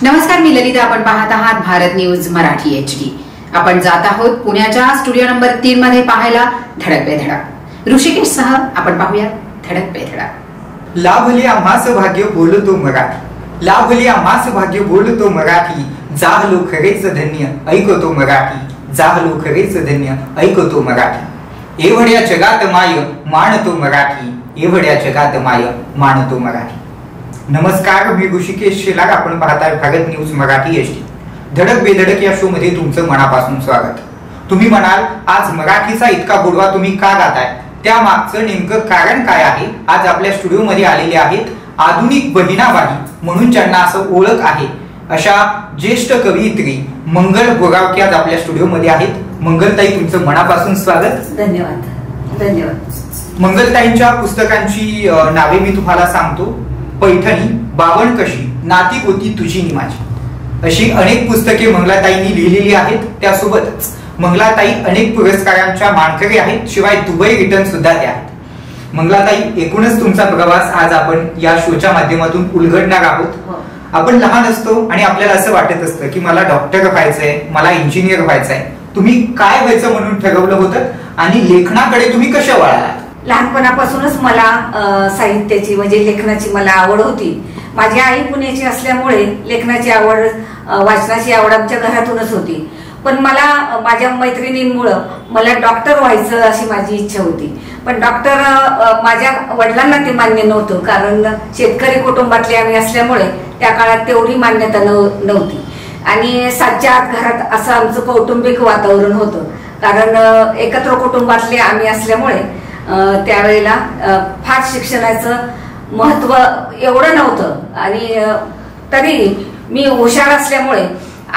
नमस्कार, मी ललिता. आपण पाहत आहात भारत न्यूज मराठी HD. आपण जात आहोत पुण्याच्या स्टुडिओ नंबर 3 मध्ये पाहायला धडक पे धडक. ऋषिकेश सह आपण पाहूया धडक पे धडक. लाभले आम्हास भाग्य बोलतो मराठी, लाभले आम्हास भाग्य बोलतो मराठी, जाहलो खरेच धन्य ऐकतो मराठी, जाहलो खरेच धन्य ऐकतो मराठी. एवढ्या जगात माय मानतो मराठी, एवढ्या जगात माय मानतो मराठी. नमस्कार, मी ऋषिकेश शेलार. आपण पाहताय भारत न्यूज मराठी HD. धडक बेधडक या शो मध्ये तुमचं मनापासून स्वागत. तुम्ही म्हणाल, आज मराठीचा इतका गोडवा तुम्ही का गाताय? त्या मागचं नेमकं कारण काय आहे? आज आपल्या स्टुडिओ मध्ये आलेले आहेत आधुनिक बहिणाबाई म्हणून ज्यांना असं ओळख आहे अशा ज्येष्ठ कवयित्री मंगल गोगावकी आज आपल्या स्टुडिओ मध्ये आहेत. मंगलताई, तुमचं मनापासून स्वागत. धन्यवाद. धन्यवाद. मंगलताईंच्या पुस्तकांची नावे मी तुम्हाला सांगतो. पैठणी, बावण कशी, नाती गोती तुझी नि माझी, अशी अनेक पुस्तके मंगलाताईंनी लिहिलेली आहेत. त्यासोबतच मंगलाताई अनेक पुरस्कारांच्या मानकरी आहेत. शिवाय दुबई रिटर्न सुद्धा त्या आहेत. मंगलाताई, एकूणच तुमचा प्रवास आज आपण या शोच्या माध्यमातून उलगडणार आहोत. आपण लहान असतो आणि आपल्याला असं वाटत असतं की मला डॉक्टर व्हायचंय, मला इंजिनियर व्हायचंय. तुम्ही काय व्हायचं म्हणून ठरवलं होतं आणि लेखनाकडे तुम्ही कशा वळालात? लहानपणापासूनच मला साहित्याची म्हणजे लेखनाची मला आवड होती. माझी आई पुण्याची असल्यामुळे लेखनाची आवड, वाचनाची आवड आमच्या घरातूनच होती. पण मला माझ्या मैत्रिणींमुळं मला डॉक्टर व्हायचं अशी माझी इच्छा होती. पण डॉक्टर माझ्या वडिलांना ते मान्य नव्हतं, कारण शेतकरी कुटुंबातले आम्ही असल्यामुळे त्या काळात तेवढी मान्यता नव्हती. आणि सातच्या घरात असं आमचं कौटुंबिक वातावरण होतं, कारण एकत्र कुटुंबातले आम्ही असल्यामुळे त्यावेळेला फार शिक्षणाचं महत्व एवढं नव्हतं. आणि तरी मी हुशार असल्यामुळे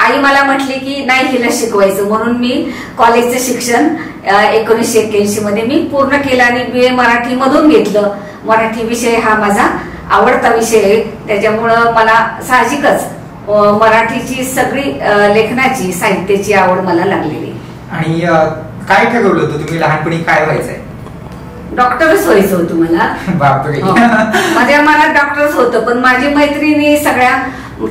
आई मला म्हटली की नाही, हिला शिकवायचं. म्हणून मी कॉलेजचं शिक्षण 1981 मध्ये मी पूर्ण केलं आणि BA मराठी मधून घेतलं. मराठी विषय हा माझा आवडता विषय आहे. त्याच्यामुळं मला साहजिकच मराठीची सगळी लेखनाची, साहित्याची आवड मला लागलेली. आणि काय ठरवलं होतं तुम्ही लहानपणी, काय व्हायचंय? डॉक्टरच व्हायचं होतं मला. बापरे. माझ्या मनात डॉक्टरच होतं. पण माझी मैत्रिणी सगळ्या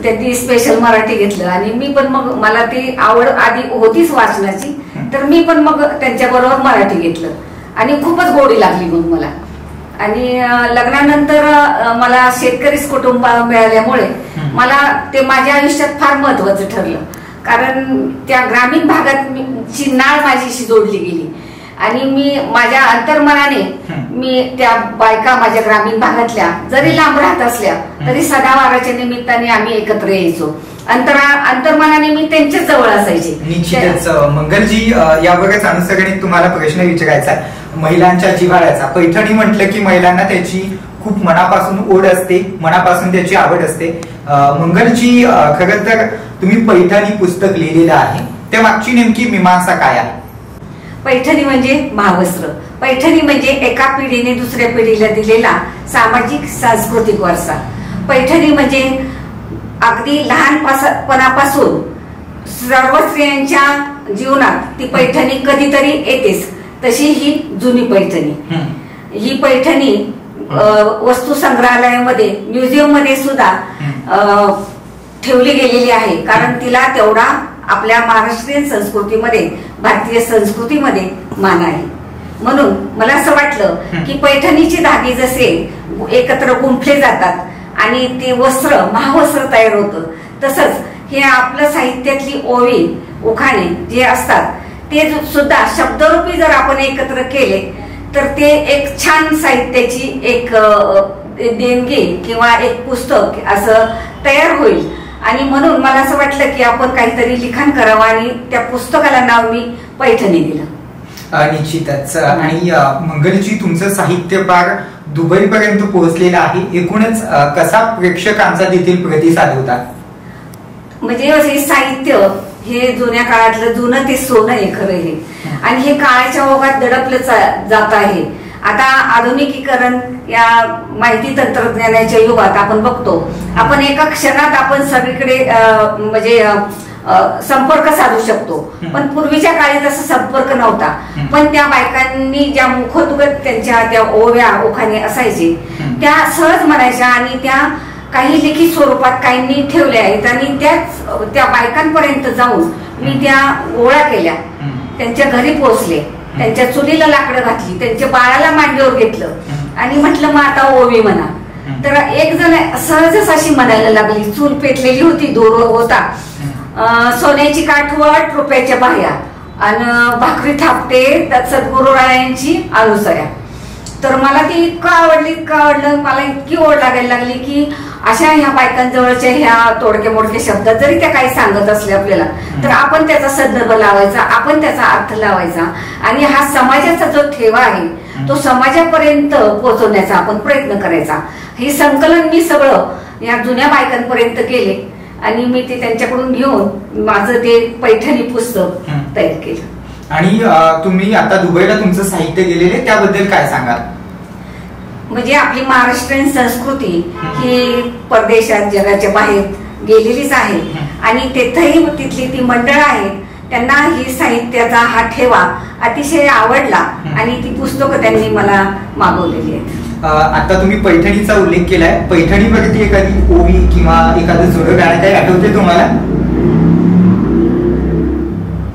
त्यांनी स्पेशल मराठी घेतलं आणि मी पण मग मला ती आवड आधी होतीच वाचनाची, तर मी पण मग त्यांच्या बरोबर मराठी घेतलं आणि खूपच गोडी लागली मग मला. आणि लग्नानंतर मला शेतकरीच कुटुंब मिळाल्यामुळे मला ते माझ्या आयुष्यात फार महत्वाचं ठरलं, कारण त्या ग्रामीण भागात नाळ माझीशी जोडली गेली. आणि मी माझ्या अंतर्मनाने मी त्या बायका माझ्या ग्रामीण भागातल्या जरी लांब राहत असल्या तरी सणावाराच्या निमित्ताने आम्ही एकत्र यायचो. अंतर्मनाने मी त्यांच्याच जवळ असायचे. निश्चितच मंगलजी, यावरच अनुसरणीत तुम्हाला प्रश्न विचारायचा आहे महिलांच्या जिव्हाळ्याचा. पैठणी म्हटलं की महिलांना त्याची खूप मनापासून ओढ असते, मनापासून त्याची आवड असते. मंगलजी, खरं तर तुम्ही पैठणी पुस्तक लिहिलेलं आहे, त्या मागची नेमकी मीमांसा काय आहे? पैठणी म्हणजे महावस्त्र. पैठणी म्हणजे एका पिढीने दुसऱ्या पिढीला दिलेला सामाजिक सांस्कृतिक वारसा. पैठणी म्हणजे अगदी लहानपणापासून सर्व स्त्रियांच्या जीवनात ती पैठणी कधीतरी येतेच. तशी ही जुनी पैठणी. ही पैठणी वस्तू संग्रहालयामध्ये, म्युझियम मध्ये सुद्धा ठेवली गेलेली आहे, कारण तिला तेवढा आपल्या महाराष्ट्रीयन संस्कृतीमध्ये, भारतीय संस्कृतीमध्ये मान आहे. म्हणून मला असं वाटलं की पैठणीचे धागे जसे एकत्र गुंफले जातात आणि ते वस्त्र, महावस्त्र तयार होतं, तसंच हे आपलं साहित्यातली ओवी, उखाणे जे असतात ते सुद्धा शब्दरूपी जर आपण एकत्र केले तर ते एक छान साहित्याची एक देणगी किंवा एक पुस्तक असं तयार होईल. आणि म्हणून मला असं वाटलं की आपण काहीतरी लिखाण करावं आणि त्या पुस्तकाला नाव मी पैठणी दिलं. निश्चितच. आणि मंगलजी, तुमचं साहित्य फार दुबई पर्यंत पोहोचलेलं आहे. एकूणच कसा प्रेक्षकांचा देखील प्रतिसाद होता? म्हणजे साहित्य हे जुन्या काळातलं जुनं ते सोनं आहे खरं हे. आणि हे काळाच्या ओघात दडपलं जात आहे. आता आधुनिकीकरण या माहिती तंत्रज्ञानाच्या युगात आपण बघतो, आपण एका क्षणात आपण सगळीकडे म्हणजे संपर्क साधू शकतो. पण पूर्वीच्या काळी तसा संपर्क नव्हता. पण त्या बायकांनी ज्या मुखोद्गत त्यांच्या त्या ओव्या, उखाणे असायचे त्या सहज म्हणायच्या आणि त्या काही लिखित स्वरूपात काहींनी ठेवले आहेत आणि त्या बायकांपर्यंत जाऊन मी त्या गोळा केल्या, त्यांच्या घरी पोहोचले, त्यांच्या चुलीला लाकडं घातली, त्यांच्या बाळाला मांडीवर घेतलं आणि म्हटलं मग आता ओवी म्हणा. तर एक जण सहजच अशी म्हणायला लागली, चूल पेटलेली होती, दोर होता, सोन्याची काठवट, रुपयाच्या बाह्या आणि भाकरी थापटे सद्गुरुरायांची अनुसया. तर मला ती इतकं आवडलं, मला इतकी ओढ लागायला लागली की अशा ह्या बायकांजवळच्या ह्या तोडक्या मोडक्या शब्दात जरी त्या काही सांगत असल्या आपल्याला तर आपण त्याचा संदर्भ लावायचा, आपण त्याचा अर्थ लावायचा आणि हा समाजाचा जो ठेवा आहे तो समाजापर्यंत पोहोचवण्याचा आपण प्रयत्न करायचा. हे संकलन मी सगळं या जुन्या बायकांपर्यंत केले आणि मी ते त्यांच्याकडून घेऊन माझं ते पैठणी पुस्तक तयार केलं. आणि तुम्ही आता दुबईला तुमचं साहित्य गेलेले त्याबद्दल काय सांगाल? म्हणजे आपली महाराष्ट्रीयन संस्कृती ही परदेशात जगाच्या बाहेर गेलेलीच आहे आणि तेथेही तिथली ती मंडळ आहेत, त्यांना ही साहित्याचा हा ठेवा अतिशय आवडला आणि ती पुस्तकं त्यांनी मला मागवलेली आहेत. आता तुम्ही पैठणीचा उल्लेख केलाय, पैठणीवरती एखादी ओवी किंवा एखादं जुनं गाणं काही आठवते तुम्हाला?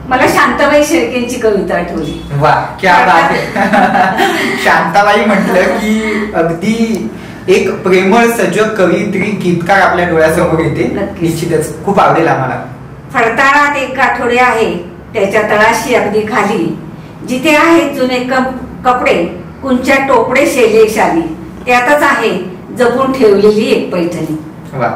मला शांताबाई शेळकेंची कविता आठवली. वा, क्या बात आहे. शांताबाई म्हटलं की अगदी एक प्रेमळ सजग कवयित्री गीतकार आपल्या डोळ्यासमोर येते. निश्चितच खूप आवडेल आम्हाला. फडताळात एक गाठोडे आहे, त्याच्या तळाशी अगदी खाली, जिथे आहेत जुने कपडे, कुंच्या टोपडे शेले शाली, त्यातच आहे जपून ठेवलेली एक पैठणी. वा,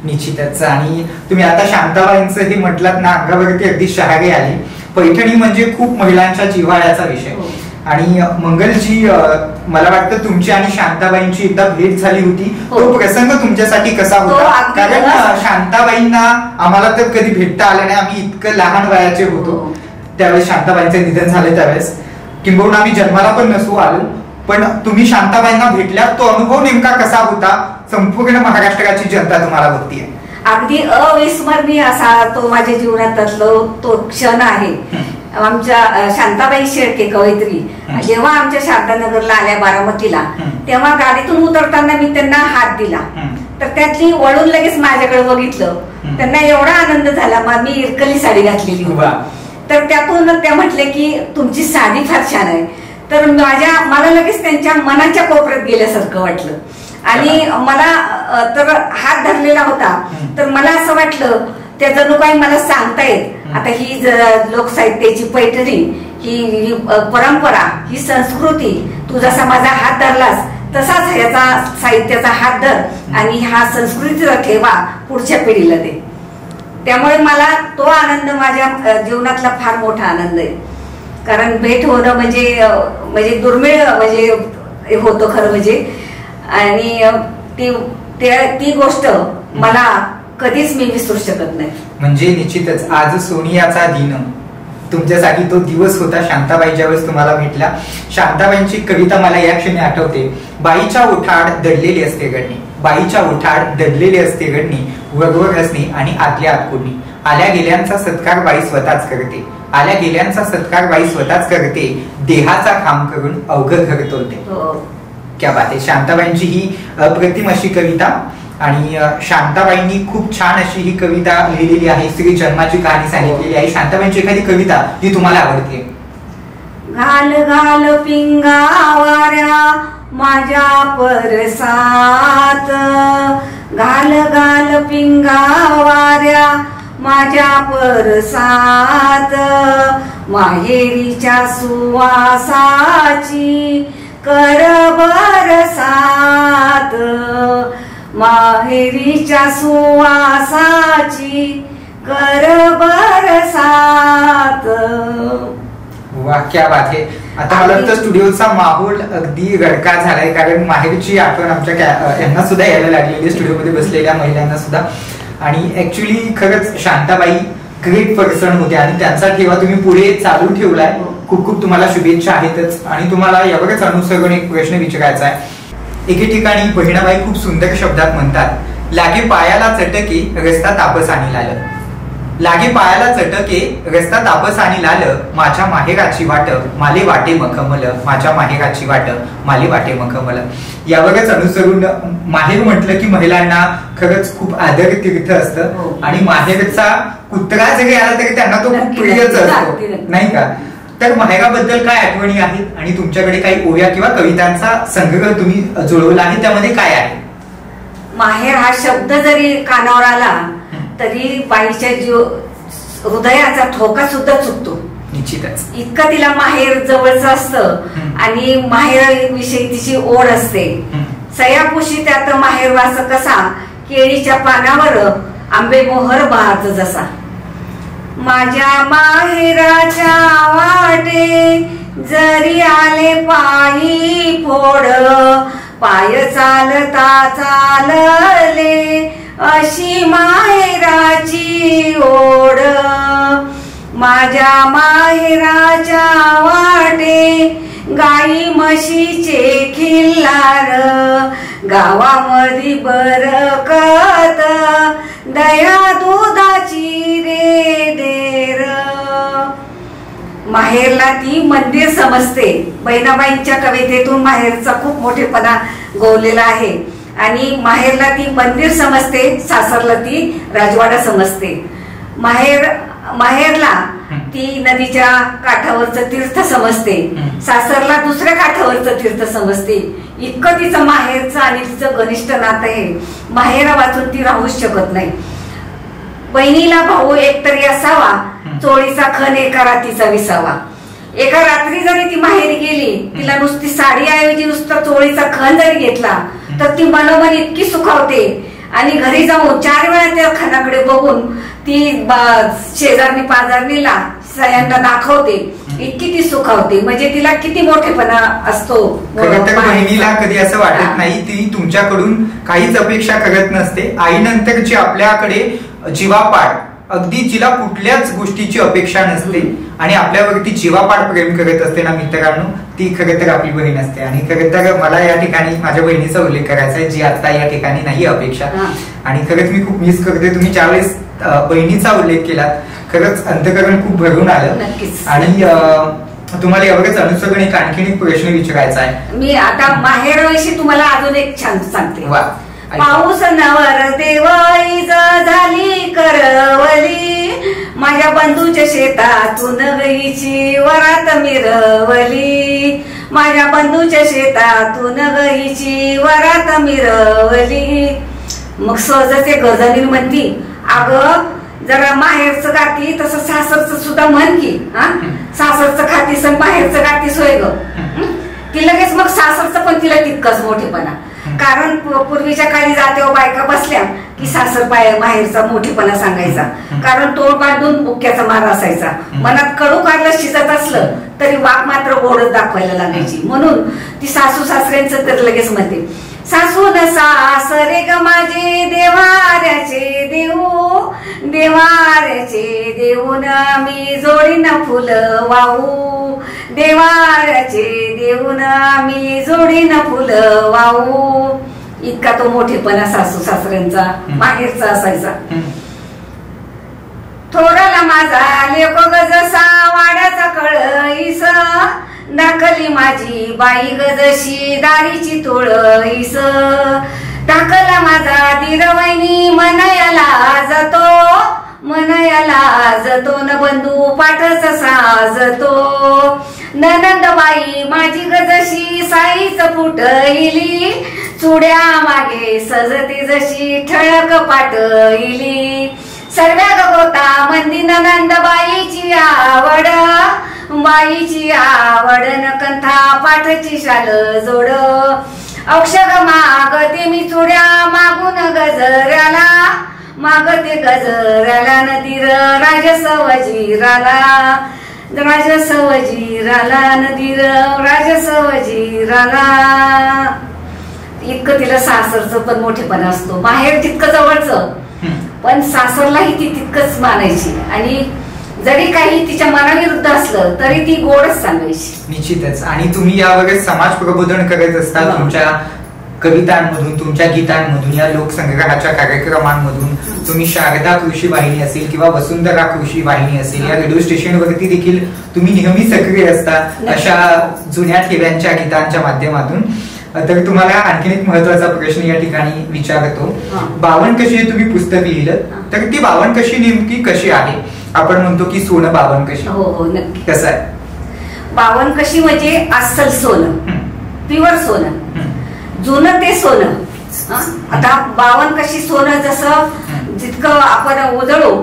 निश्चितच. आणि तुम्ही आता शांताबाईंचं हे म्हटलात ना, अंगावरती अगदी शहारे आली. पैठणी म्हणजे खूप महिलांच्या जिव्हाळ्याचा विषय. आणि मंगलजी, मला वाटतं तुमची आणि शांताबाईंची एकदा भेट झाली होती, तो प्रसंग तुमच्यासाठी कसा होता? कारण शांताबाईंना आम्हाला तर कधी भेटता आलं नाही, आम्ही इतकं लहान वयाचे होतो त्यावेळेस, शांताबाईंचं निधन झालं त्यावेळेस, किंबहुना आम्ही जन्माला पण नसू आलो. पण तुम्ही शांताबाईंना भेटल्या, तो अनुभव नेमका कसा होता? संपूर्ण महाराष्ट्राची जनता तुम्हाला बघतीये. अगदी अविस्मरणीय असा तो माझ्या जीवनातला तो क्षण आहे. आमच्या शांताबाई शेळके कवयित्री जेव्हा आमच्या शारदानगरला आल्या बारामतीला, तेव्हा गाडीतून उतरताना मी त्यांना हात दिला, तर त्यातली वळून लगेच माझ्याकडे बघितलं. त्यांना एवढा आनंद झाला. मग मी इरकली साडी घातलेली, तर त्यातून त्या म्हटले की तुमची साडी फार छान आहे. तर मला लगेच त्यांच्या मनाच्या कोपऱ्यात गेल्यासारखं वाटलं आणि मला तर हात धरलेला होता, तर मला असं वाटलं त्या जणू काही मला सांगतायत आता ही लोकसाहित्याची पैठणी, ही परंपरा, ही संस्कृती, तू जसा माझा हात धरलास तसाच ह्याचा साहित्याचा हात धर आणि हा संस्कृतीचा ठेवा पुढच्या पिढीला दे. त्यामुळे मला तो आनंद माझ्या जीवनातला फार मोठा आनंद आहे. कारण भेट होणं म्हणजे दुर्मिळ म्हणजे होतं खरं म्हणजे. आणि ती गोष्ट मला कधीच मी विसरू शकत नाही. म्हणजे निश्चितच आज सोनियाचा दिन, तुमच्यासाठी तो दिवस होता शांताबाई ज्यावेळेस तुम्हाला भेटला. शांताबाईंची कविता मला या क्षणी आठवते. बाईच्या ओठाड दडलेली असते गडणी, बाईच्या ओठाड दडलेली असते गडणी, वगवर असणे आणि आतल्या आतकोडणी, आल्या गेल्यांचा सत्कार बाई स्वतःच करते, आल्या गेल्यांचा सत्कार बाई स्वतःच करते, देहाचा काम करून अवघड घर तोलते. क्या बात आहे. शांताबाईंची ही अप्रतिम अशी कविता. आणि शांताबाईंनी खूप छान अशी ही कविता लिहिलेली आहे, स्त्री जन्माची कहाणी सांगितलेली आहे. शांताबाईंची एखादी कविता जी तुम्हाला आवडते? घाल घाल पिंगा वाऱ्या माझ्या परसात, घाल घाल पिंगा वाऱ्या माझ्या परसात, माहेरीच्या सुवासाची कर बरसात, माहेरीच्या सुवासाची कर बरसात. वा, क्या बात आहे. आता मला तर स्टुडिओचा माहोल अगदी गडका झालाय, कारण माहेरची आठवण आमच्या यांना सुद्धा यायला लागलेली, स्टुडिओमध्ये बसलेल्या महिलांना सुद्धा. आणि ऍक्च्युली खरंच शांताबाई ग्रेट पर्सन होते आणि त्यांचा ठेवा तुम्ही पुढे चालू ठेवलाय. खूप खूप तुम्हाला शुभेच्छा आहेतच. आणि तुम्हाला यावरच अनुसरून एक प्रश्न विचारायचा आहे. एके ठिकाणी बहिणाबाई खूप सुंदर शब्दात म्हणतात, लागे पायाला चटके रस्ता तापसानी लाल. लागे पायाला चटके रस्ता तापस आणि लाल माझ्या माहेराची वाट माले वाटे मखमल माझ्या माहेराची वाट माले वाटे मखमल. यावरच अनुसरून माहेर म्हटलं की महिलांना खरंच खूप आदर तीर्थ असतं आणि माहेरचा कुत्रा जरी आला तरी त्यांना तो खूप प्रियच असतो नाही का. तर माहेराबद्दल काय आठवणी आहेत आणि तुमच्याकडे काही ओव्या किंवा कवितांचा संग्रह तुम्ही जुळवला आहे त्यामध्ये काय आहे? माहेर हा शब्द जरी कानावर आला तरी बाईच्या हृदयाचा ठोका सुद्धा चुकतो. निश्चितच इतकं तिला माहेर जवळचं असतं आणि माहेर विषयी तिची ओढ असते. सयापुशी त्यात माहेर वास कसा केळीच्या पानावर आंबे मोहर बहात जसा. माझ्या माहेराच्या वाटे जरी आले पायी फोड पाय चालता चालले अशी माहेराची ओढ. माझ्या माहेराच्या वाटे गाई म्हशीचे खिल्लार गावामध्ये बरकत दया दुधाची रे देर. माहेरला ती मंदिर समजते. बहिणाबाईंच्या कवितेतून माहेरचा खूप मोठेपणा गोवलेला आहे आणि माहेरला ती मंदिर समजते, सासरला ती राजवाडा समजते. माहेरला ती नदीच्या काठावरचं तीर्थ समजते, सासरला दुसऱ्या काठावरचं तीर्थ समजते. इतकं तिचं माहेरचं आणि तिचं घनिष्ठ नातं आहे. माहेरा वाचून ती राहूच शकत नाही. बहिणीला भाऊ एकतरी असावा चोळीचा खण एका रात्रीचा विसावा. एका रात्री जरी ती माहेरी गेली तिला नुसती साडी ऐवजी नुसता चोळीचा खण जरी घेतला तर ती मनोमन इतकी सुखावते आणि घरी जाऊन 4 वेळा त्या खणाकडे बघून ती शेजारनी पाजारणीला सयांना दाखवते. इतकी ती सुखावते. म्हणजे तिला किती मोठेपणा असतो. बहिणीला कधी असं वाटत नाही ती तुमच्याकडून काहीच अपेक्षा करत नसते. आईनंतरची आपल्याकडे जीवापाड अगदी जिला कुठल्याच गोष्टीची अपेक्षा नसते आणि आपल्यावरती जीवापाड प्रेम करत असते ना मित्रांनो, ती खरं तर आपली बहीण असते. आणि खरं तर मला या ठिकाणी माझ्या बहिणीचा उल्लेख करायचा आहे जी आता या ठिकाणी नाही अपेक्षा. आणि खरंच मी खूप मिस करते. तुम्ही ज्यावेळेस बहिणीचा उल्लेख केला खरंच अंतःकरण खूप भरून आलं. आणि तुम्हाला यावरच अनुसरून एक आणखीन एक प्रश्न विचारायचा आहे. मी आता माहेरविषयी तुम्हाला अजून एक छान सांगते. पाऊस नवर देवाईज झाली करवली माझ्या बंधूच्या शेतातून गईची वरात मिरवली. माझ्या बंधूच्या शेतातून गईची वरात मिरवली. मग सहजच गजनीन म्हणती अगं जरा माहेरचं गाती तसं सासरचं सुद्धा म्हण की. सासरचं खातीस आणि माहेरचं गातीस होय ग. ती लगेच मग सासरचं पण तिला तितकंच मोठेपणा. कारण पूर्वीच्या काळी जात्यावर बायका बसल्या की सासर माहेरचा मोठेपणा सांगायचा. कारण तोड बांधून बुक्याचा मार असायचा. मनात कडू कारलं शिजत असलं तरी वाक मात्र गोडच दाखवायला लागायची. म्हणून ती सासू सासऱ्यांचं तर लगेच म्हणते सासून सासरे ग माझे देवाऱ्याचे देऊ देवाऱ्याचे देऊन मी जोडीन फुल वाहू देवाऱ्याचे देऊन मी जोडीन फुल वाहू. इतका तो मोठेपणा सासू सासऱ्यांचा माहेरचा असायचा. थोराला माझा लेको ग जसा वाड्याचा कळईस दाखली माझी बाई ग जशी दारीची तोळईस. टाकला माझा दिरवैनी मनयाला जातो न बंधू पाठच साजतो. ननंदबाई माझी ग जशी साईच फुटईली चुड्या मागे सजती जशी ठळक पाटईली. सर्व्या गगोता मंदी ननंदबाईची आवड बाईची आवड न कंथा पाठची शाल जोड. अक्षर मागते मी चुड्या मागून गजऱ्याला मागते गजऱ्याला नदीर राजसवजीराला राजसवजीराला नदीर राजसवजीराला. इतकं तिला सासरचं पण मोठेपणा असतो. माहेर तितकं जवळचं पण सासरलाही ती तितकंच मानायची. आणि जरी काही तिच्या मनाविरुद्ध असलं तरी ती गोडच सांगायची. निश्चितच. आणि तुम्ही यावरच समाज प्रबोधन करत असता तुमच्या कवितांमधून, तुमच्या गीतांमधून, या लोकसंग्रहाच्या कार्यक्रमांमधून, तुम्ही शारदा कृषी वाहिनी असेल किंवा वसुंधरा कृषी वाहिनी असेल, या रेडिओ स्टेशनवरती देखील तुम्ही नेहमी सक्रिय असता अशा जुन्या ठेव्यांच्या गीतांच्या माध्यमातून. तर तुम्हाला आणखीन एक महत्वाचा प्रश्न या ठिकाणी विचारतो. 52 कशी हे तुम्ही पुस्तक लिहिलं, तर ती 52 कशी नेमकी कशी आहे? आपण म्हणतो की सोनं 52 कशी. हो हो नक्की. कसं आहे 52 कशी म्हणजे अस्सल सोनं, प्युअर सोनं, जुनं ते सोनं. आता 52 कशी सोनं जसं जितकं आपण उजळू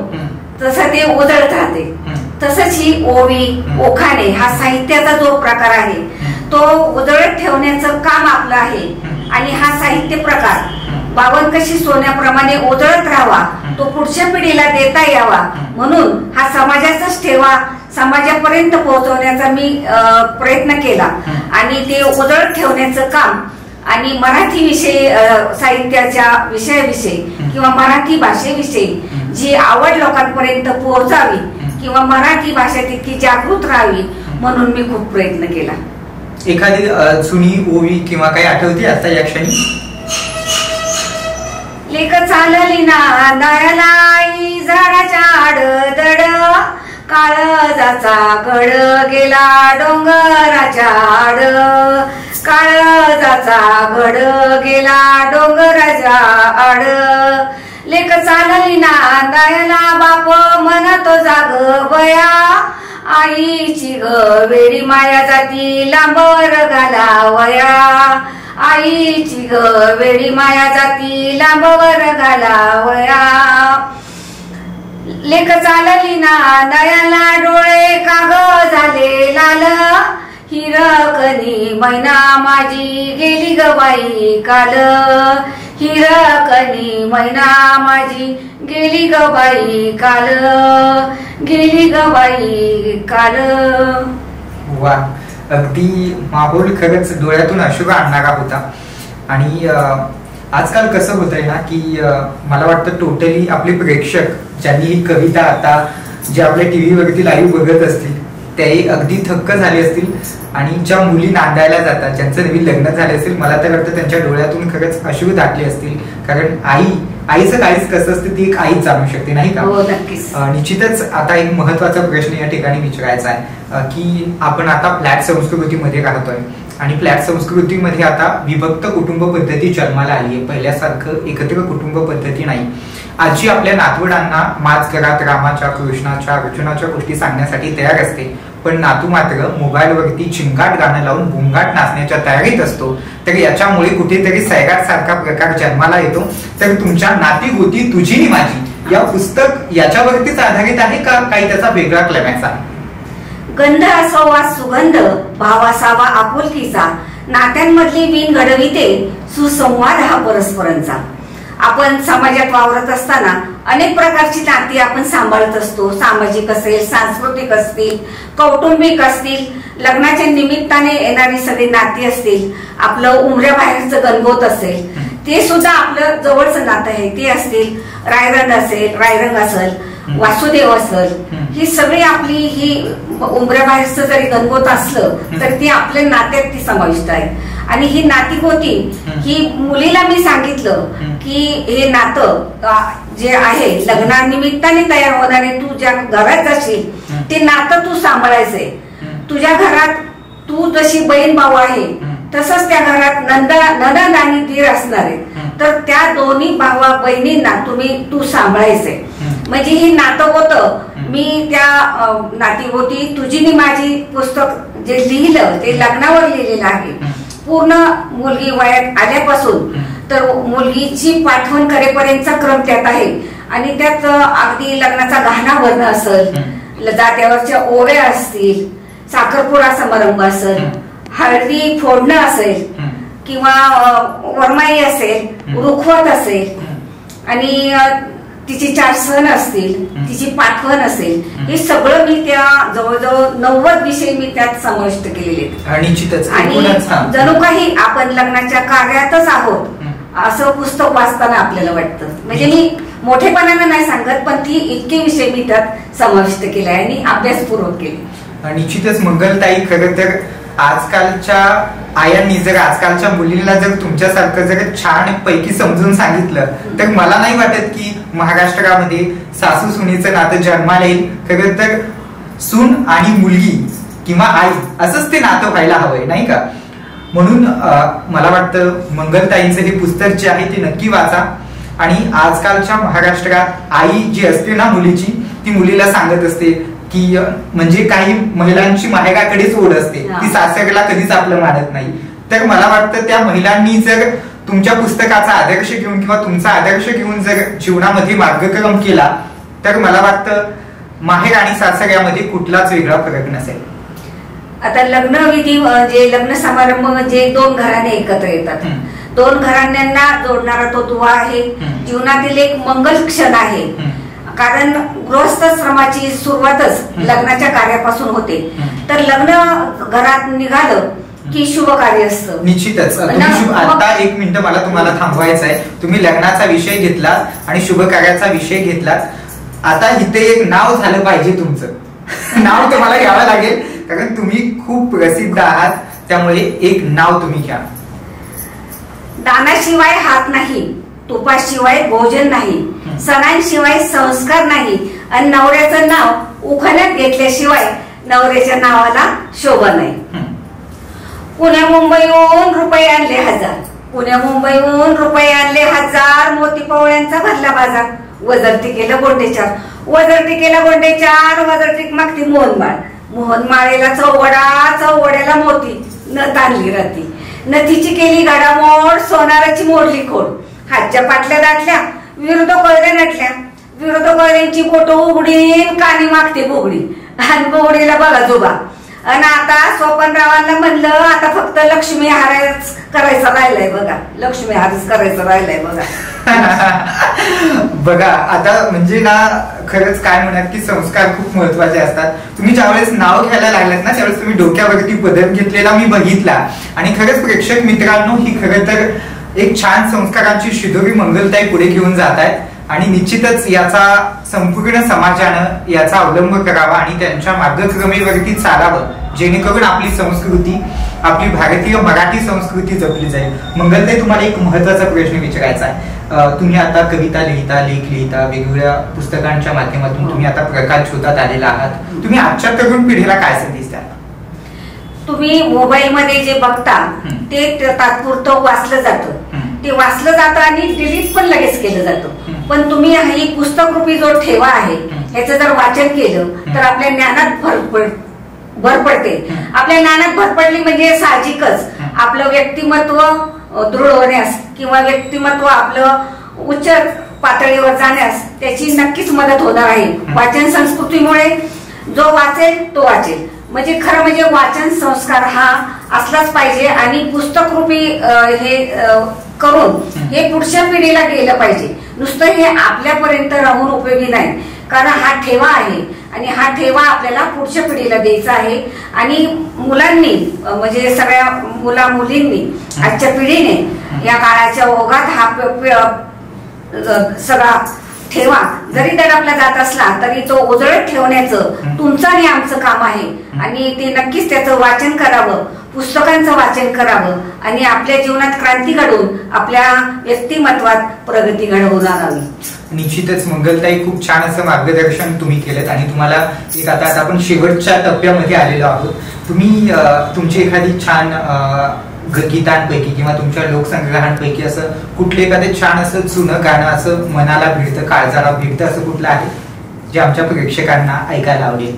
तसं ते उजळत राहते. तसंच ही ओवी, ओखाणे हा साहित्याचा जो प्रकार आहे तो उजळत ठेवण्याचं काम आपलं आहे. आणि हा साहित्य प्रकार 52 कशी सोन्याप्रमाणे उजळत राहावा, तो पुढच्या पिढीला देता यावा म्हणून हा समाजाचाच ठेवा समाजापर्यंत पोहोचवण्याचा मी प्रयत्न केला. आणि ते उजळत ठेवण्याचं काम आणि मराठी विषयी साहित्याच्या विषयाविषयी किंवा मराठी भाषेविषयी जी आवड लोकांपर्यंत पोहोचावी किंवा मराठी भाषा तितकी जागृत राहावी म्हणून मी खूप प्रयत्न केला. एखादी जुनी ओवी किंवा काही आठवते आता या क्षणी? लेक चालली नांदायला आई झाडाच्या आडदड, काळजाचा गड गेला डोंगराच्या आड, काळजाचा गड गेला डोंगराच्या आड. लेक चालली नांदायला बाप म्हणतो जाग बया, आईची ग वेडी माया जाती लांबर घालावया, आईची ग वेडी माया जाती लांबर घालावया. लेक चालली नांदायला डोळे काग झाले लाल, हिरकणी मैना माझी गेली ग बाई काल, हिरकणी मैना माझी गेली ग बाई काल, गेली ग बाई काल. वा, अगदी माहोल खरंच डोळ्यातून अश्रू आणणारा होता. आणि आजकाल कसं होतंय ना की मला वाटतं टोटली आपले प्रेक्षक ज्यांनी ही कविता आता जे आपल्या टीव्ही वरती लाईव्ह बघत असतील ते अगदी थक्क झाले असतील. आणि ज्या मुली नांदायला जातात, ज्यांचं नवीन लग्न झाले असेल, मला तर वाटतं त्यांच्या डोळ्यातून खरंच अश्रू दाटले असतील. कारण आईचं काहीच कसं असतं ती एक आईच जाणू शकते, नाही का? निश्चितच आता एक महत्वाचा प्रश्न या ठिकाणी विचारायचा आहे की आपण आता फ्लॅट संस्कृतीमध्ये राहतोय आणि फ्लॅट संस्कृतीमध्ये आता विभक्त कुटुंब पद्धती जन्माला आली आहे. पहिल्यासारखं एकत्र कुटुंब पद्धती नाही. आजी आपल्या नातवडांना माझ घरात रामाच्या, कृष्णाच्या, अर्जुनाच्या गोष्टी सांगण्यासाठी तयार असते, पण नातू मात्र मोबाईलवरती चिंगाट गाणं लावून भोंगाट नाचण्याच्या तयारीत असतो. तर याच्यामुळे कुठेतरी सैराट सारखा प्रकार जन्माला येतो. तर तुमच्या नाती गोती तुझी नि माझी या पुस्तक याच्यावरतीच आधारित आहे का काही त्याचा वेगळा क्लायमॅक्स आहे? गंध असावा सुगंध, भाव असावा आपुलकीचा, नात्यांमधली बिन घडविते सुसंवाद हा परस्परांचा. आपण समाजात वावरत असताना अनेक प्रकारची नाती आपण सांभाळत असतो. सामाजिक असेल, सांस्कृतिक असतील, कौटुंबिक असतील, लग्नाच्या निमित्ताने येणारी सगळी नाती असतील, आपलं उमऱ्या बाहेरचं गणगोत असेल, ते सुद्धा आपलं जवळचं नातं आहे ते असतील, रायरंग असेल, वासुदेव असेल, ही सगळी आपली ही उमऱ्या बाहेरचं जरी गणगोत असलं तर ती आपल्या नात्यात ती समाविष्ट आहे. आणि ही नाती होती ही मुलीला मी सांगितलं की हे नातं जे आहे लग्नानिमित्ताने तयार होणारे, तू ज्या घरात जाशील ते नातं तू सांभाळायचंय. तुझ्या घरात तू जशी बहीण भाऊ आहे तसंच त्या घरात ननंद आणि दीर असणार आहे, तर त्या दोन्ही भावा बहिणींना तू सांभाळायचंय. म्हणजे हे नातं होतं. मी त्या नाती होती तुझी नि माझी पुस्तक जे लिहिलं ते लग्नावर लिहिलेलं आहे. पूर्ण मुलगी वयात आल्यापासून तर मुलगीची पाठवण करेपर्यंतचा क्रम त्यात आहे. आणि त्यात अगदी लग्नाचा गहना भरणं असेल, जात्यावरच्या ओव्या असतील, साखरपुडा समारंभ असेल, हळदी फोडणं असेल किंवा वरमाई असेल, रुखवत असेल आणि तिची 4 सण असतील, तिची पाठवण असेल, हे सगळं मी त्या जवळजवळ 90 विषय मी त्यात समाविष्ट केलेले आहेत. आणि जणू काही आपण लग्नाच्या कार्यातच आहोत असं पुस्तक वाचताना आपल्याला वाटतं. म्हणजे मी मोठेपणानं नाही सांगत, पण ती इतके विषय मी त्यात समाविष्ट केले आणि अभ्यासपूर्वक केले. निश्चितच मंगलताई, खरं तर आजकालच्या आयांनी जर आजकालच्या मुलींना जर तुमच्यासारखं जर छान पैकी समजून सांगितलं तर मला नाही वाटत की महाराष्ट्रामध्ये सासू सुनेचं नातं जन्माला येईल. खरं तर सून आणि मुलगी किंवा आई असंच ते नातं व्हायला हवंय, नाही का? म्हणून मला वाटतं मंगलताईंचं हे पुस्तक जे आहे ते नक्की वाचा. आणि आजकालच्या महाराष्ट्रात आई जी असते ना मुलीची, ती मुलीला सांगत असते की म्हणजे काही महिलांची माहेराकडेच ओढ असते, ती सासऱ्याला कधीच आपलं मानत नाही. तर मला वाटतं त्या महिलांनी जर तुमच्या पुस्तकाचा आदर्श घेऊन किंवा तुमचा आदर्श घेऊन जर जीवनामध्ये मार्गक्रम केला तर मला वाटतं माहेर आणि सासऱ्यामध्ये कुठलाच वेगळा फरक नसेल. आता लग्नविधी म्हणजे लग्न समारंभ म्हणजे दोन घराणे एकत्र येतात. दोन घराण्यांना जोडणारा तो दुवा आहे. जीवनातील एक मंगल क्षण आहे. कारण गृहस्थाश्रमाची सुरुवातच लग्नाच्या कार्यापासून होते. तर लग्न घरात निघालं की शुभ कार्य असतं. निश्चितच. आता 1 मिनिट मला तुम्हाला थांबवायचं आहे. तुम्ही लग्नाचा विषय घेतलात आणि शुभ कार्याचा विषय घेतलात. आता इथे एक नाव झालं पाहिजे तुमचं. नाव तुम्हाला घ्यावं लागेल कारण तुम्ही खूप प्रसिद्ध आहात. त्यामुळे एक नाव तुम्ही घ्या. दानाशिवाय हात नाही, तुपाशिवाय भोजन नाही, सणांशिवाय संस्कार नाही आणि नवऱ्याचं नाव उखाण्यात घेतल्याशिवाय नवऱ्याच्या नावाला शोभा नाही. पुण्या मुंबईहून रुपये आणले हजार, पुण्या मुंबईहून रुपये आणले हजार, मोती पवळ्यांचा भरला बाजार. वजरती केलं गोंडेचार, वजरती केला गोंडेचार, वजरती मागती मोहनमाळ, मोहनमाळेला चौवडा, चौवड्याला मोती, नथ आणली रती, नथीची केली घडामोड, सोनाराची मोडली खोड. हातच्या पाटल्या दाटल्या, विरुद्ध कळऱ्या नटल्या, विरुद्ध कळऱ्यांची बोट उघडीन, कानी मागते बोगडी आणि बोगडीला बघा जोबा. आणि आता स्वपनरावांना म्हणलं आता फक्त लक्ष्मी हारच करायचं राहिलंय बघा, लक्ष्मी हारच करायचं राहिलंय बघा. बघा आता म्हणजे ना खरंच काय म्हणत की संस्कार खूप महत्वाचे असतात. तुम्ही ज्यावेळेस नाव घ्यायला लागलात ना त्यावेळेस तुम्ही डोक्यावरती पदर घेतलेला मी बघितला. आणि खरंच प्रेक्षक मित्रांनो, ही खरं तर एक छान संस्कारांची शिदोरी मंगलताई पुढे घेऊन जात आहेत. आणि निश्चितच याचा संपूर्ण समाजानं याचा अवलंब करावा आणि त्यांच्या मार्गक्रमेवरती चालावं, जेणेकरून आपली संस्कृती, आपली भारतीय मराठी संस्कृती जपली जाईल. मंगलताई, तुम्हाला एक महत्वाचा प्रश्न विचारायचा आहे. तुम्ही आता कविता लिहिता, लेख लिहिता, वेगवेगळ्या पुस्तकांच्या माध्यमातून तुम्ही आता प्रकाश शोधात आलेला आहात. तुम्ही आजच्या तरुण पिढीला काय संदेश द्याल? तुम्ही मोबाईल मध्ये जे बघता ते तात्पुरतं वाचलं जातं, ते वाचलं जातं आणि डिलीट पण लगेच केलं जातं. पण तुम्ही ही पुस्तक रूपी जो ठेवा आहे ह्याचं जर वाचन केलं तर आपल्या ज्ञानात भर पडते. आपल्या ज्ञानात भर पडली म्हणजे साहजिकच आपलं व्यक्तिमत्व दृढ होण्यास किंवा व्यक्तिमत्व आपलं उच्च पातळीवर जाण्यास त्याची नक्कीच मदत होणार आहे. वाचन संस्कृतीमुळे जो वाचेल तो वाचेल. म्हणजे खरं म्हणजे वाचन संस्कार हा असलाच पाहिजे आणि पुस्तक रूपी हे करून हे पुढच्या पिढीला गेलं पाहिजे. नुसतं हे आपल्यापर्यंत राहून उपयोगी नाही, कारण हा ठेवा आहे आणि हा ठेवा आपल्याला पुढच्या पिढीला द्यायचा आहे. आणि मुलांनी म्हणजे सगळ्या मुला मुलींनी आजच्या पिढीने या काळाच्या ओघात हा सगळा ठेवा जरी दडपला जात असला तरी तो उजळत ठेवण्याचं तुमचं आणि आमचं काम आहे. आणि ते नक्कीच त्याचं वाचन करावं, पुस्तकांचं वाचन करावं आणि आपल्या जीवनात क्रांती घडवून आपल्या व्यक्तिमत्वात प्रगती घडवून आणावी. निश्चितच मंगलताई, खूप छान असं मार्गदर्शन तुम्ही केलं. आणि तुम्हाला एक आता आपण शेवटच्या टप्प्यामध्ये आलेलो आहोत. तुम्ही तुमची एखादी छान गीतांपैकी किंवा तुमच्या लोकसंग्रहांपैकी असं कुठलं एखादं छान असं जुनं गाणं असं मनाला भिडतं, काळजाला भिडतं असं कुठलं आहे जे आमच्या प्रेक्षकांना ऐकायला आवडेल?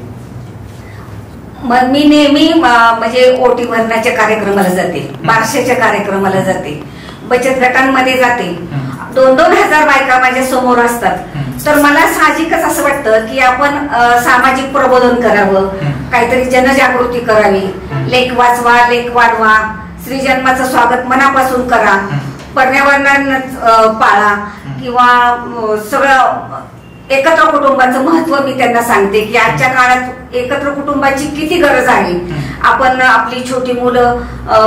मी नेहमी म्हणजे ओटी भरण्याच्या कार्यक्रमाला जाते, बारशाच्या कार्यक्रमाला जाते, बचत गटांमध्ये जाते. 2-2 हजार बायका माझ्या समोर असतात. तर मला साहजिकच असं वाटतं की आपण सामाजिक प्रबोधन करावं, काहीतरी जनजागृती करावी. लेख वाचवा, लेख वाढवा, स्त्री जन्माचं स्वागत मनापासून करा, पर्यावरणानं पाळा किंवा सगळं एकत्र कुटुंबाचं महत्व मी त्यांना सांगते की आजच्या काळात एकत्र कुटुंबाची किती गरज आहे. आपण आपली छोटी मुलं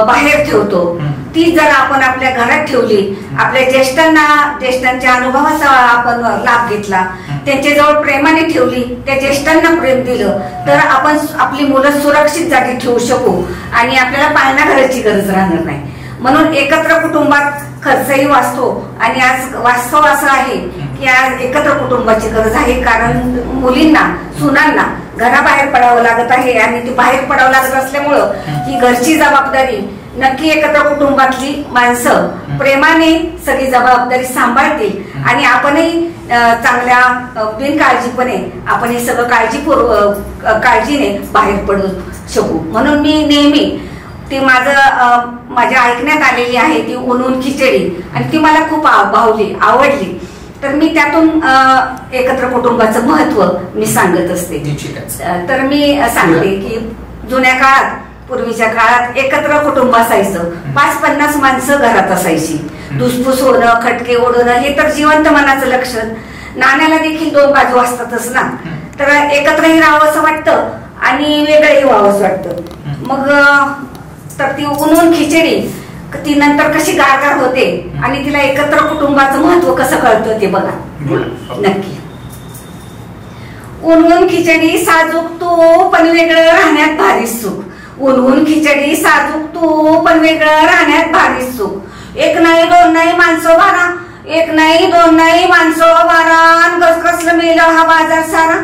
बाहेर ठेवतो, ती जर आपण आपल्या घरात ठेवली, आपल्या ज्येष्ठांच्या अनुभवाचा आपण लाभ घेतला त्यांच्याजवळ प्रेमाने ठेवली, त्या ज्येष्ठांना प्रेम दिलं तर आपण आपली मुलं सुरक्षित जागी ठेवू शकू आणि आपल्याला पाळणा घराची गरज राहणार नाही. म्हणून एकत्र कुटुंबात खर्चही वाचतो आणि आज वास्तव असं आहे की आज एकत्र कुटुंबाची गरज आहे. कारण मुलींना, सुनांना घराबाहेर पडावं लागत आहे आणि ती बाहेर पडावं लागत असल्यामुळं ही घरची जबाबदारी नक्की एकत्र कुटुंबातली माणसं प्रेमाने सगळी जबाबदारी सांभाळतील आणि आपणही चांगल्या बिनकाळजीपणे आपण हे सगळं काळजीने बाहेर पडू शकू. म्हणून मी नेहमी ती माझ्या ऐकण्यात आलेली आहे ती ऊन खिचडी आणि ती मला खूप आवडली. तर मी त्यातून एकत्र कुटुंबाचं महत्व मी सांगत असते. तर मी सांगते की जुन्या काळात, पूर्वीच्या काळात एकत्र कुटुंब असायचं. 5-50 माणसं घरात असायची. धुसफूस होणं, खटके ओढणं हे तर जिवंत मनाचं लक्षण. नाण्याला देखील 2 बाजू असतातच ना. तर एकत्रही राहावं असं वाटतं आणि वेगळंही व्हावंच वाटतं. मग तर ती ऊन खिचडी ती नंतर कशी गारगार होते आणि तिला एकत्र कुटुंबाचं महत्व कसं कळतं ते बघा नक्की. ऊन खिचडी साजूक तू पण वेगळं राहण्यात भारी सुख. ऊन खिचडी साजूक तू पण वेगळं राहण्यात भारी सुख. 1 नाही 2 नाही माणसं 12, 1 नाही 2 नाही माणसं 12, कसलं मेलं हा बाजार सारा.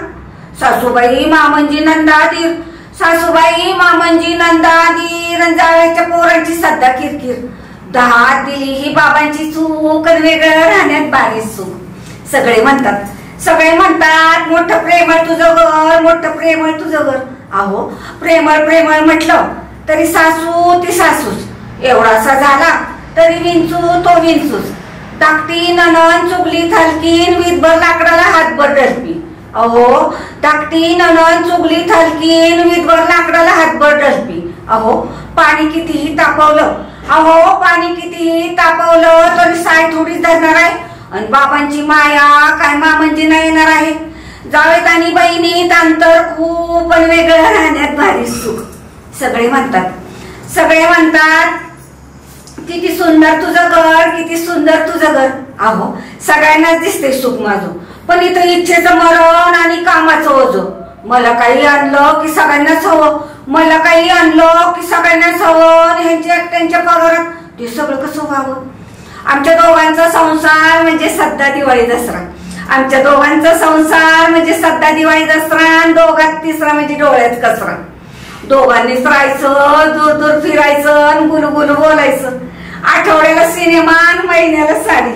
सासूबाई मामंजी नंदादीर, सासूबाई मामंजी नंदादीर, जावयाच्या पोरांची सध्या किरकिर. 10 दिली ही बाबांची चूक, वेगळं राहण्यात भारी सुख. सगळे म्हणतात मोठं प्रेमळ तुझं घर, मोठं प्रेमळ तुझं घर. अहो प्रेमळ म्हटलं तरी सासू ती सासूच. एवढासा झाला तरी विंचू तो विंचूच. धाकटी नणंद चुगली थलकीन, वीतभर लाकडाला हातभर डलपी. अहो धाकटी नणंद चुगली थलकीन, वीतभर लाकडाला हातभर डलपी. अहो पाणी कितीही तापवलं तरी साय थोडीच धरणार आहे आणि बाबांची माया काय मामांची नाही येणार आहे. जावेत आणि बहिणीत अंतर खूप पण वेगळं राहण्यात भारी सुख. सगळे म्हणतात किती सुंदर तुझं घर, किती सुंदर तुझं घर. अहो सगळ्यांनाच दिसते सुख माझं, पण इथं इच्छेचं मरण आणि कामाचं ओझं. मला काही आणलं की सगळ्यांनाच हवं, मला काही आणलं की सगळ्यांनाच हवं. ह्यांच्या एकट्यांच्या पगारात ते सगळं कसं व्हावं. आमच्या दोघांचा संसार म्हणजे सध्या दिवाळी दसरा. आमच्या दोघांचा संसार म्हणजे सध्या दिवाळी दसरा आणि दोघात तिसरा म्हणजे डोळ्यात कचरा. दोघांनीच राहायचं, दूर दूर फिरायचं आणि गुलगुल बोलायचं. आठवड्याला सिनेमा, महिन्याला साडी.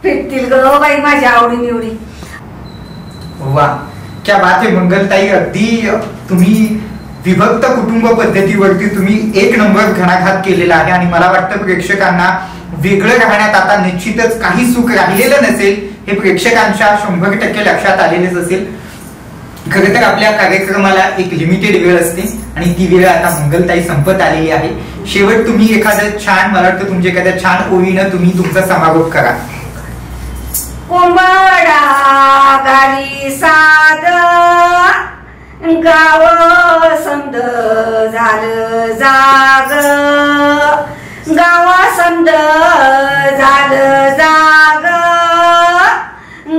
फिरतील ग बाई माझ्या आवडी निवडी. वा क्या बात आहे मंगलताई. अगदी तुम्ही विभक्त कुटुंब पद्धतीवरती तुम्ही 1 नंबर घणाघात केलेला आहे आणि मला वाटतं प्रेक्षकांना वेगळं राहण्यात आता निश्चितच काही सुख राहिलेलं नसेल हे प्रेक्षकांच्या 100% लक्षात आलेलेच असेल. खरं तर आपल्या कार्यक्रमाला एक लिमिटेड वेळ असते आणि ती वेळ आता मंगलताई संपत आलेली आहे. शेवट तुम्ही एखादं छान, मला वाटतं तुमच्या एखाद्या छान ओळीनं तुम्ही तुमचा समारोप करा. कोंबडा गाली साद गाव समद झालं जाग, गाव समद झालं जाग,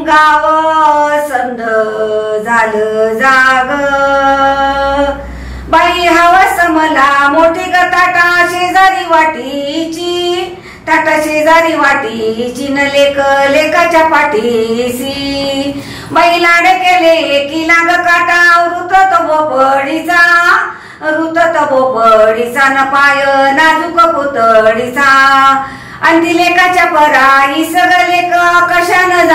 गाव समद झालं जाग. बाई हवस मला मोठी गटाटा शेजारी वाटीची, टाटा शेजारी वाटीची न लेकाच्या पाठीसी. बाई लाड केले की लाग काटा रुतत बोपडीचा न पाय नाजूक पुतळीचा. आणि लेकाच्या पराई सगळं लेक कशानं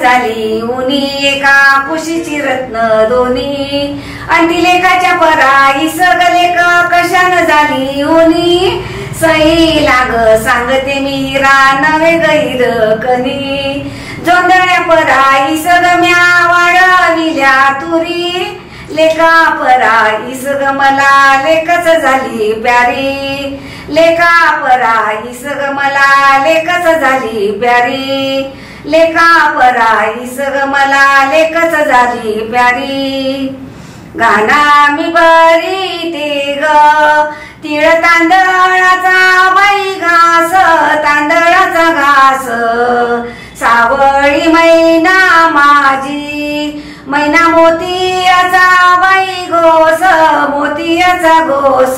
झाली उनी एका कुशीची रत्न दोन्ही. आणि लेकाच्या पराई सगळं लेक कशानं झाली उनी. सई लाग सांगते मीरा नवे गैर कनी. जोंधळ्या पराई सगम्या वाढविल्या तुरी. लेका पराई सग मला लेकच झाली प्यारी. लेका पराई सग मला लेकच झाली प्यारी. लेका पराई सग मला लेकच झाली प्यारी. गाणा मी बरी ते ग तिळ तांदळाचा बाई घास, तांदळाचा घास सावळी मैना माझी, मैना मोतियाचा बाई गोस, मोतियाचा गोस,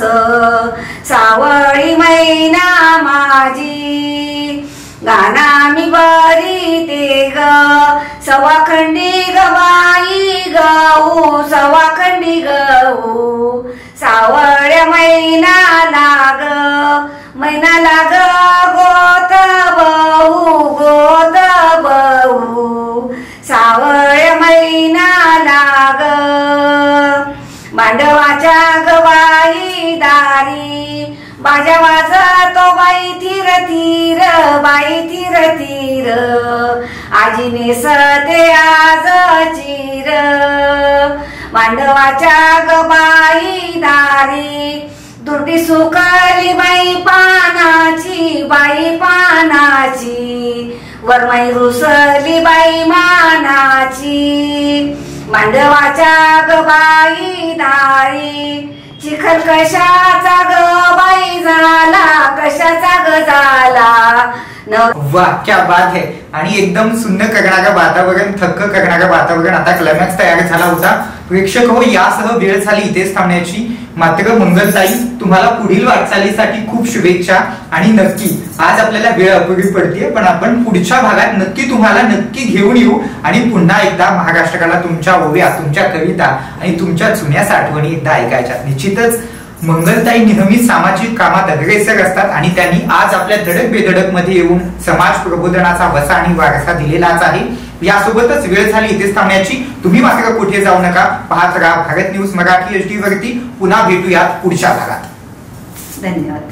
सावळी मैना माझी. गाना मी बरी ते ग सवाखंडी ग बाई गऊ, सवाखंडी गऊ, सावळ्या मैना लाग, मैना लाग गोत बहु, गोत बहु, सावळ्या मैना लाग. मांडवाच्या गवाई दारी बाजा वाजतो बाई थीर थीर, बाई थीर थीर, आजी नेसते आज चिर. मांडवाच्या गबाई दारी दुर्टी सुकली बाई पानाची, बाई पानाची, वरमाई रुसली बाई मानाची. मांडवाच्या गबाई दारी चिखल कशाचा ग बाई झाला, कशाचा ग झाला. वाह क्या बात है. आणि एकदम सुन्न करणारं वातावरण, थक्क करणारं वातावरण. आता क्लायमॅक्स तयार झाला होता. प्रेक्षक हो, यासह वेळ झाली इथेच थांबण्याची. मात्र मंगलताई, तुम्हाला पुढील वाटचालीसाठी खूप शुभेच्छा. आणि नक्की आज आपल्याला वेळ अपुरी पडते, पण आपण पुढच्या भागात नक्की तुम्हाला नक्की घेऊन येऊ आणि पुन्हा एकदा महाराष्ट्राला तुमच्या ओव्या, तुमच्या कविता आणि तुमच्या जुन्या आठवणी एकदा ऐकायच्या. निश्चितच मंगलताई नेहमी सामाजिक कामात अग्रेसर असतात आणि त्यांनी आज आपल्या धडक बेधडक मध्ये येऊन समाज प्रबोधनाचा वसा आणि वारसा दिलेलाच आहे. यासोबतच वेळ झाली इथेच थांबण्याची. तुम्ही मात्र कुठे जाऊ नका, पाहत राहा भारत न्यूज मराठी HD वरती. पुन्हा भेटूयात पुढच्या भागात. धन्यवाद.